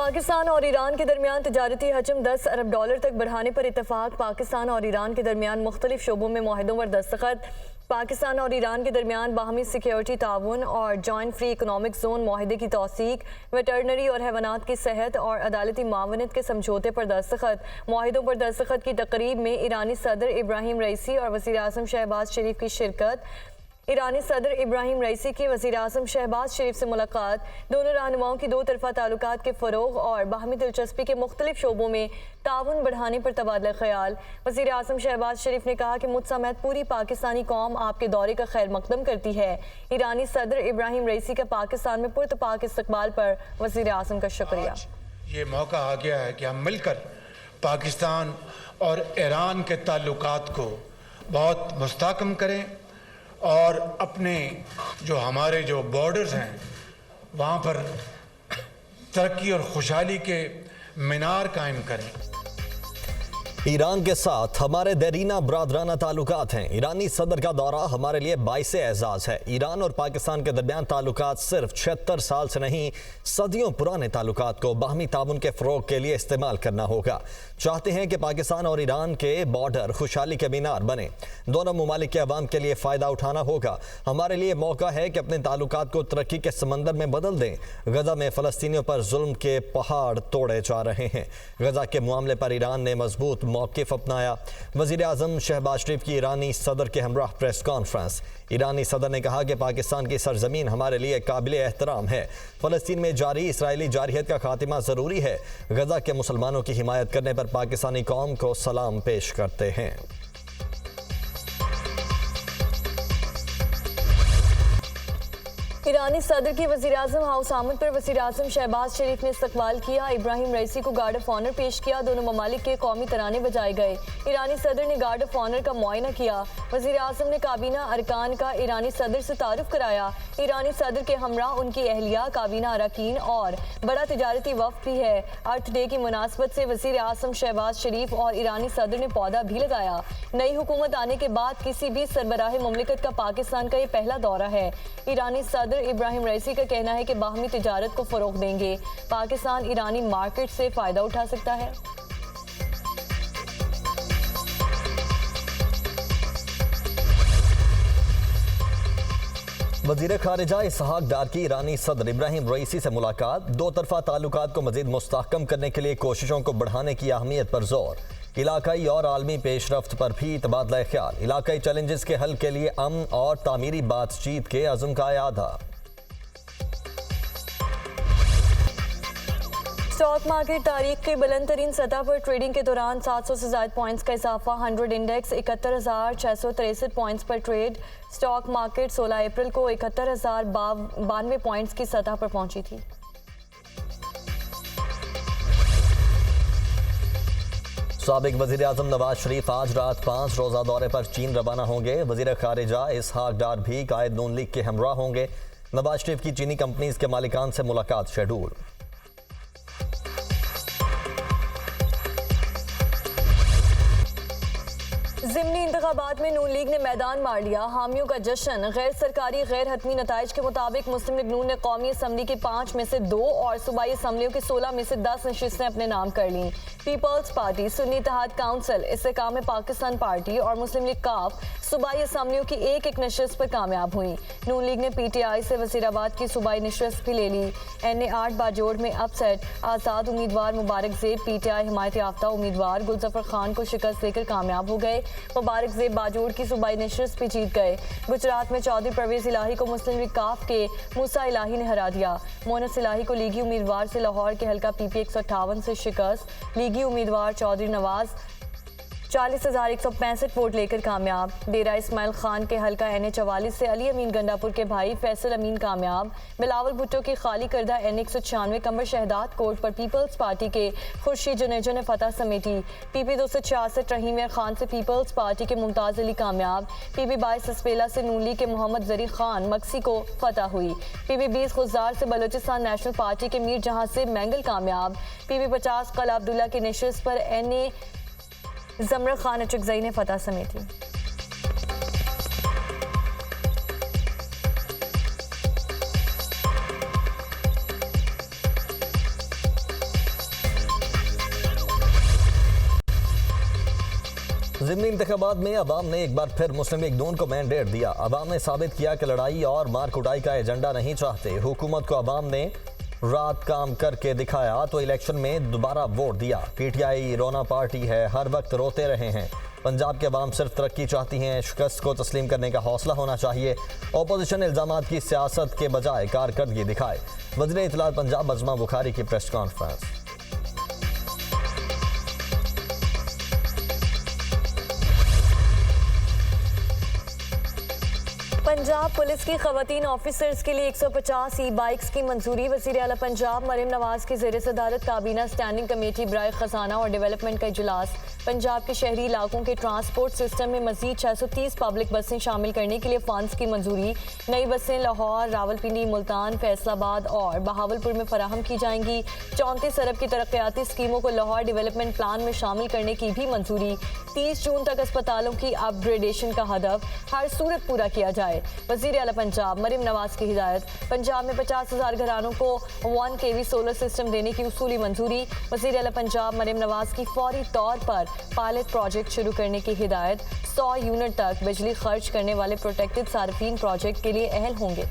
पाकिस्तान और ईरान के दरमियान तजारती हजम 10 अरब डॉलर तक बढ़ाने पर इतफाक। पाकिस्तान और ईरान के दरमियान मुख्तलिफ शोबों में मुआहदों पर दस्तखत। पाकिस्तान और ईरान के दरमियान बाहमी सिक्योरिटी ताउन और जॉइंट फ्री इकनॉमिक जोन मुआहदे की तौसीक। वेटरनरी और हैवानात की सेहत और अदालती मावनत के समझौते पर दस्तखत। मुआहदों पर दस्तखत की तकरीब में ईरानी सदर इब्राहिम रईसी और वज़ीर आज़म शहबाज शरीफ की शिरकत। ईरानी सदर इब्राहिम रईसी की वज़ीर आज़म शहबाज शरीफ से मुलाकात। दोनों रहनुमाओं की दो तरफ़ा ताल्लुकात के फ़रोग़ और बाहमी दिलचस्पी के मुख्तलिफ शोबों में ताउन बढ़ाने पर तबादला ख्याल। वज़ीर आज़म शहबाज शरीफ ने कहा कि मुझ समेत पूरी पाकिस्तानी कौम आपके दौरे का खैर मकदम करती है। ईरानी सदर इब्राहिम रईसी का पाकिस्तान में पुरतपाक इस्तकबाल पर वज़ीर आज़म का शुक्रिया। ये मौका आ गया है कि हम मिलकर पाकिस्तान और ईरान के ताल्लुकात को बहुत मुस्तहकम करें और अपने जो हमारे जो बॉर्डर्स हैं वहाँ पर तरक्की और खुशहाली के मीनार कायम करें। ईरान के साथ हमारे देरीना बरादराना ताल्लुकात हैं। ईरानी सदर का दौरा हमारे लिए बाइस एजाज है। ईरान और पाकिस्तान के दरमियान ताल्लुकात सिर्फ 76 साल से नहीं, सदियों पुराने ताल्लुकात को बाहमी ताउन के फ़रोग़ के लिए इस्तेमाल करना होगा। चाहते हैं कि पाकिस्तान और ईरान के बॉर्डर खुशहाली के मीनार बने। दोनों ममालिक के अवाम के लिए फ़ायदा उठाना होगा। हमारे लिए मौका है कि अपने ताल्लुकात को तरक्की के समंदर में बदल दें। गजा में फ़लस्तीनियों पर जुल्म के पहाड़ तोड़े जा रहे हैं। गजा के मामले पर ईरान ने मजबूत मौक़िफ़ अपनाया। वज़ीर आज़म शहबाज शरीफ की ईरानी सदर के हमराह प्रेस कॉन्फ्रेंस। ईरानी सदर ने कहा कि पाकिस्तान की सरजमीन हमारे लिए काबिल एहतराम है। फ़लस्तीन में जारी इसराइली जारहियत का खात्मा ज़रूरी है। गजा के मुसलमानों की हिमायत करने पर पाकिस्तानी कौम को सलाम पेश करते हैं। ईरानी सदर की वज़ीर आज़म हाउस आमद पर वज़ीर आज़म शहबाज शरीफ ने इस्तकबाल किया। इब्राहिम रईसी को गार्ड ऑफ ऑनर पेश किया। दोनों ममालिक के कौमी तराने बजाए गए। ईरानी सदर ने गार्ड ऑफ ऑनर का मुआयना किया। वज़ीर आज़म ने काबीना अरकान का ईरानी सदर से तारुफ कराया। ईरानी सदर के हमरा उनकी अहलिया, काबीना अरकान और बड़ा तिजारती वफ़द भी है। अर्थ डे की मुनासबत से वज़ीर आज़म शहबाज शरीफ और ईरानी सदर ने पौधा भी लगाया। नई हुकूमत आने के बाद किसी भी सरबराह मुमलिकत का पाकिस्तान का ये पहला दौरा है। ईरानी सदर इब्राहिम रईसी का कहना है कि बाहमी तिजारत को फ़रोग़ देंगे। पाकिस्तान ईरानी मार्केट से फ़ायदा उठा सकता है। वज़ीर ख़ारिजा इसहाक़ डार की ईरानी सदर इब्राहिम रईसी से मुलाकात। दो तरफ़ा ताल्लुकात को मज़ीद मुस्तहकम करने के लिए कोशिशों को बढ़ाने की अहमियत पर जोर। इलाकाई और आलमी पेशरफ्त पर भी तबादला ख्याल। इलाकाई चैलेंजेस के हल के लिए अमन और तामीरी बातचीत के अज़्म का इआदा। स्टॉक मार्केट तारीख की बुलंद तरीन सतह पर ट्रेडिंग के दौरान 700 से ज़ायद पॉइंट्स का इजाफा। 100 इंडेक्स 71,663 पॉइंट्स पर ट्रेड। स्टॉक मार्केट 16 अप्रैल को 71,092 पॉइंट्स की सतह पर पहुंची थी। साबिक वज़ीर आज़म नवाज शरीफ आज रात 5 रोज़ा दौरे पर चीन रवाना होंगे। वज़ीर ख़ारिजा इसहाक़ डार भी कायद नून लीग के हमरा होंगे। नवाज शरीफ की चीनी कंपनीज के मालिकान से मुलाकात शेड्यूल। ज़िमनी इंतखाबात में नून लीग ने मैदान मार लिया। हामियों का जश्न। गैर सरकारी गैर हतमी नताइज के मुताबिक मुस्लिम लीग नून ने कौमी असम्बली की 5 में से 2 और सूबाई असम्बलियों की 16 में से 10 नशिस्तें अपने नाम कर लीं। People's Party, Sunni Ittehad Council, Istehkam Pakistan Party और मुस्लिम लीग काफ सूबाई असम्बलियों की एक नशिस्त पर कामयाब हुई। नून लीग ने PTI से वज़ीराबाद की सूबाई नशिस्त भी ले ली। NA 8 बाजोड़ में अपसेट। आज़ाद उम्मीदवार मुबारक ज़ेब PTI हिमायत याफ्ता उम्मीदवार गुलजफर खान को शिकस्त देकर कामयाब हो गए। मुबारक ज़ेब बाजोड़ की सूबाई नशिस्त भी जीत गए। गुजरात में चौधरी परवेज़ इलाही को मुस्लिम लीग काफ के मूसा इलाही ने हरा दिया। मोनस इलाही को लीगी उम्मीदवार से लाहौर के हल्का PP 158 से शिकस्त। लीगी उम्मीदवार चौधरी नवाज 40,165 वोट लेकर कामयाब। डेरा इस्माइल खान के हल्का NA 44 से अली अमीन गंडापुर के भाई फैसल अमीन कामयाब। बिलावल भुट्टो की खाली करदा NA 196 कमर शहदाद कोर्ट पर पीपल्स पार्टी के खुर्शीद जुनेजो ने फतह समेटी। PP 266 रहीम खान से पीपल्स पार्टी के मुमताज़ अली कामयाब। PP 22 सस्पेला से नून लीग के मोहम्मद जरी खान मक्सी को फतह हुई। PP 20 गुजार से बलोचिस्तान नेशनल पार्टी के मीर जहां से मैंगल कामयाब। PP 50 कला अब्दुल्ला की नशिस्त पर NA जमर खान अचकजई ने फतह समेटी। ज़िमनी इंतखाबात में अवाम ने एक बार फिर मुस्लिम लीग नून को मैंडेट दिया। अवाम ने साबित किया कि लड़ाई और मार कुटाई का एजेंडा नहीं चाहते। हुकूमत को अवाम ने रात काम करके दिखाया तो इलेक्शन में दोबारा वोट दिया। पीटीआई रोना पार्टी है, हर वक्त रोते रहे हैं। पंजाब के अवाम सिर्फ तरक्की चाहती हैं, शिकस्त को तस्लीम करने का हौसला होना चाहिए। ओपोजिशन इल्जामात की सियासत के बजाय कारकर्दगी दिखाए। वज़ीर इत्तलात पंजाब अज़मा बुखारी की प्रेस कॉन्फ्रेंस। पंजाब पुलिस की खवातीन ऑफिसर्स के लिए 150 ई बाइक्स की मंजूरी। वज़ीर आला पंजाब मरियम नवाज की ज़ेर सदारत काबीना स्टैंडिंग कमेटी बराए खजाना और डेवलपमेंट का इजलास। पंजाब के शहरी इलाकों के ट्रांसपोर्ट सिस्टम में मजीद 630 पब्लिक बसें शामिल करने के लिए फंड्स की मंजूरी। नई बसें लाहौर, रावलपिंडी, मुल्तान, फैसलाबाद और बहावलपुर में फराहम की जाएंगी। 34 अरब की तरक्याती स्कीमों को लाहौर डेवलपमेंट प्लान में शामिल करने की भी मंजूरी। 30 जून तक अस्पतालों की अपग्रेडेशन का हदफ हर सूरत पूरा किया जाए। वज़ीर आला पंजाब मरियम नवाज की हिदायत। पंजाब में 50,000 घरानों को 1 kV सोलर सिस्टम देने की उसूली मंजूरी। वज़ीर आला पंजाब मरियम नवाज की फौरी तौर पर पायलट प्रोजेक्ट शुरू करने की हिदायत। 100 यूनिट तक बिजली खर्च करने वाले प्रोटेक्टेड सार्फिन प्रोजेक्ट के लिए अहल होंगे।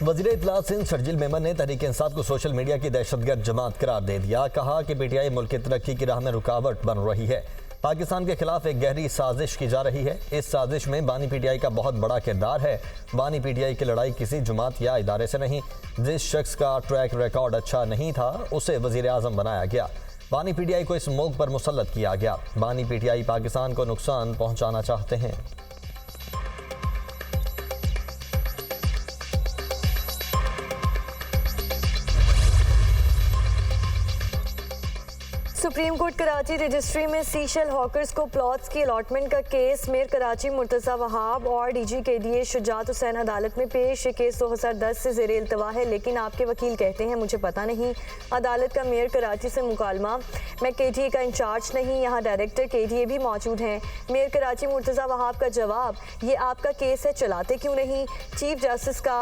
वज़ीर इत्तलात सिंध शर्जील मेमन ने तहरीक इंसाफ को सोशल मीडिया की दहशतगर्द जमात करार दे दिया। कहा कि पीटीआई मुल्क की तरक्की की राह में रुकावट बन रही है। पाकिस्तान के खिलाफ एक गहरी साजिश की जा रही है। इस साजिश में बानी पीटीआई का बहुत बड़ा किरदार है। बानी पीटीआई की लड़ाई किसी जमात या इदारे से नहीं। जिस शख्स का ट्रैक रिकॉर्ड अच्छा नहीं था उसे वज़ीर आज़म बनाया गया। बानी पीटीआई को इस मुल्क पर मुसल्लत किया गया। बानी पीटीआई पाकिस्तान को नुकसान पहुंचाना चाहते हैं। सुप्रीम कोर्ट कराची रजिस्ट्री में सीशेल हॉकर्स को प्लॉट्स की अलॉटमेंट का केस मेयर कराची मुर्तज़ा वहाब और डीजी केडीए शुजात हुसैन अदालत में पेश। ये केस 2010 से ज़ेर इल्तवा है, लेकिन आपके वकील कहते हैं मुझे पता नहीं। अदालत का मेयर कराची से मुकालमा, मैं केडीए का इंचार्ज नहीं, यहाँ डायरेक्टर केडीए भी मौजूद हैं। मेयर कराची मुर्तज़ा वहाब का जवाब, ये आपका केस है, चलाते क्यों नहीं। चीफ जस्टिस का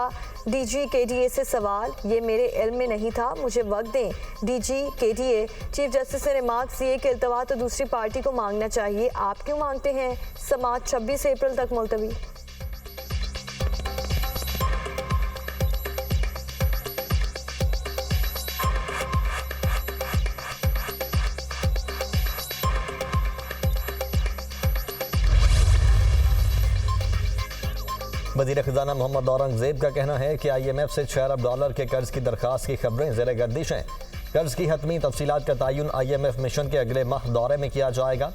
डीजी केडीए से सवाल, ये मेरे इल्म में नहीं था, मुझे वक्त दें। डीजी केडीए, चीफ जस्टिस ने रिमार्क्स दिए कि इल्तवा तो दूसरी पार्टी को मांगना चाहिए, आप क्यों मांगते हैं। समाअत 26 अप्रैल तक मुलतवी। वज़ीर ख़ज़ाना मोहम्मद औरंगज़ेब का कहना है कि IMF से $6 अरब के कर्ज की दरख्वास्त की खबरें ज़ेर गर्दिश हैं। कर्ज की हतमी तफसीलात का तयन IMF मिशन के अगले माह दौरे में किया जाएगा।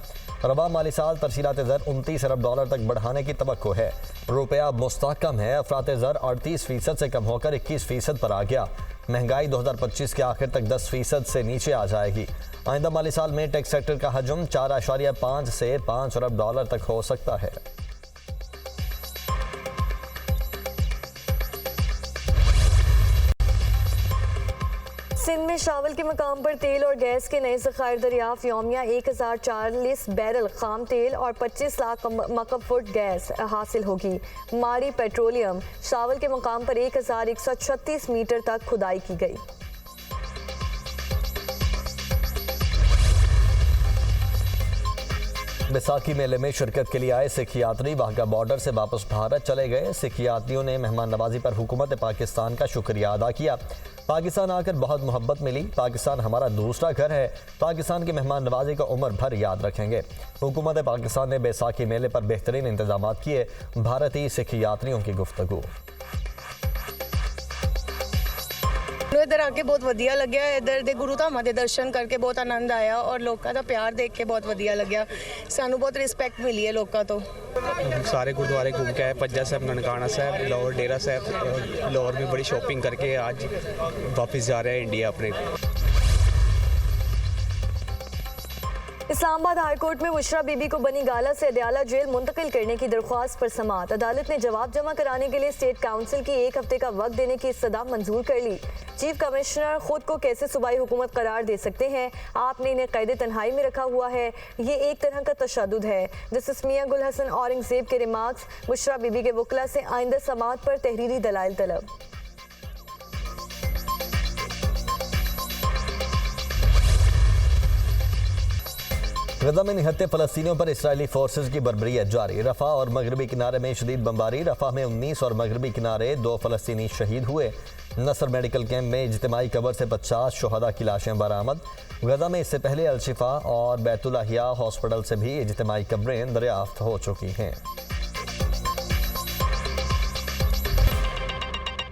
रवा माली साल तरसीलात ज़र $29 अरब तक बढ़ाने की तवक्को है। रुपया मुस्तहकम है। अफरात ज़र 38% से कम होकर 21% पर आ गया। महंगाई 2025 के आखिर तक 10% से नीचे आ जाएगी। आइंदा माली साल में टैक्स सेक्टर का हजम 4.5 से $5 अरब तक हो सकता है। सिंध में शावल के मकाम पर तेल और गैस के नए ज़खायर दरियाफ़। यौमिया 1040 बैरल खाम तेल और 25 लाख मकब फुट गैस हासिल होगी। मारी पेट्रोलियम, शावल के मकाम पर 1136 मीटर तक खुदाई की गई। बैसाखी मेले में शिरकत के लिए आए सिख यात्री वाघा बॉर्डर से वापस भारत चले गए। सिख यात्रियों ने मेहमान नवाजी पर हुकूमत पाकिस्तान का शुक्रिया अदा किया। पाकिस्तान आकर बहुत मोहब्बत मिली। पाकिस्तान हमारा दूसरा घर है। पाकिस्तान की मेहमान नवाजी को उम्र भर याद रखेंगे। हुकूमत पाकिस्तान ने बैसाखी मेले पर बेहतरीन इंतजाम किए। भारतीय सिख यात्रियों की गुफ्तगू। इधर आके बहुत वधिया लग्या। इधर दे गुरु धामां दे दर्शन करके बहुत आनंद आया और लोगों का प्यार देख के बहुत वधिया लग्या। सानू बहुत रिस्पैक्ट मिली है लोगों तो। सारे गुरुद्वारे घूम के आए, पज्जा साहब, ननकाना साहब, लाहौर डेरा साहब। लाहौर में बड़ी शॉपिंग करके आज वापस जा रहे हैं इंडिया अपने। इस्लामाबाद हाईकोर्ट में बुशरा बीबी को बनी गाला से अडयाला जेल मुंतकिल करने की दरख्वास्त पर समाअत। अदालत ने जवाब जमा कराने के लिए स्टेट काउंसिल की 1 हफ्ते का वक्त देने की इस्तदा मंजूर कर ली। चीफ कमिश्नर खुद को कैसे सूबाई हुकूमत करार दे सकते हैं। आपने इन्हें कैद तन्हाई में रखा हुआ है। ये एक तरह का तशद्दुद है। जस्टिस मियां गुल हसन औरंगजेब के रिमार्क्स। बुशरा बीबी के वकला से आइंदा समाअत पर तहरीरी दलाइल तलब। गजा में निहत्ते फ़लस्तीनियों पर इसराइली फोर्सेज की बर्बरियत जारी। रफ़ा और मगरबी किनारे में शदीद बमबारी। रफ़ा में 19 और मगरबी किनारे 2 फ़लस्तीनी शहीद हुए। नसर मेडिकल कैंप में इज्तिमाई कब्र से 50 शुहदा की लाशें बरामद। गजा में इससे पहले अल शिफा और बैतुल अहिया हॉस्पिटल से भी इज्तिमाई कब्रें दरियाफ्त हो चुकी हैं।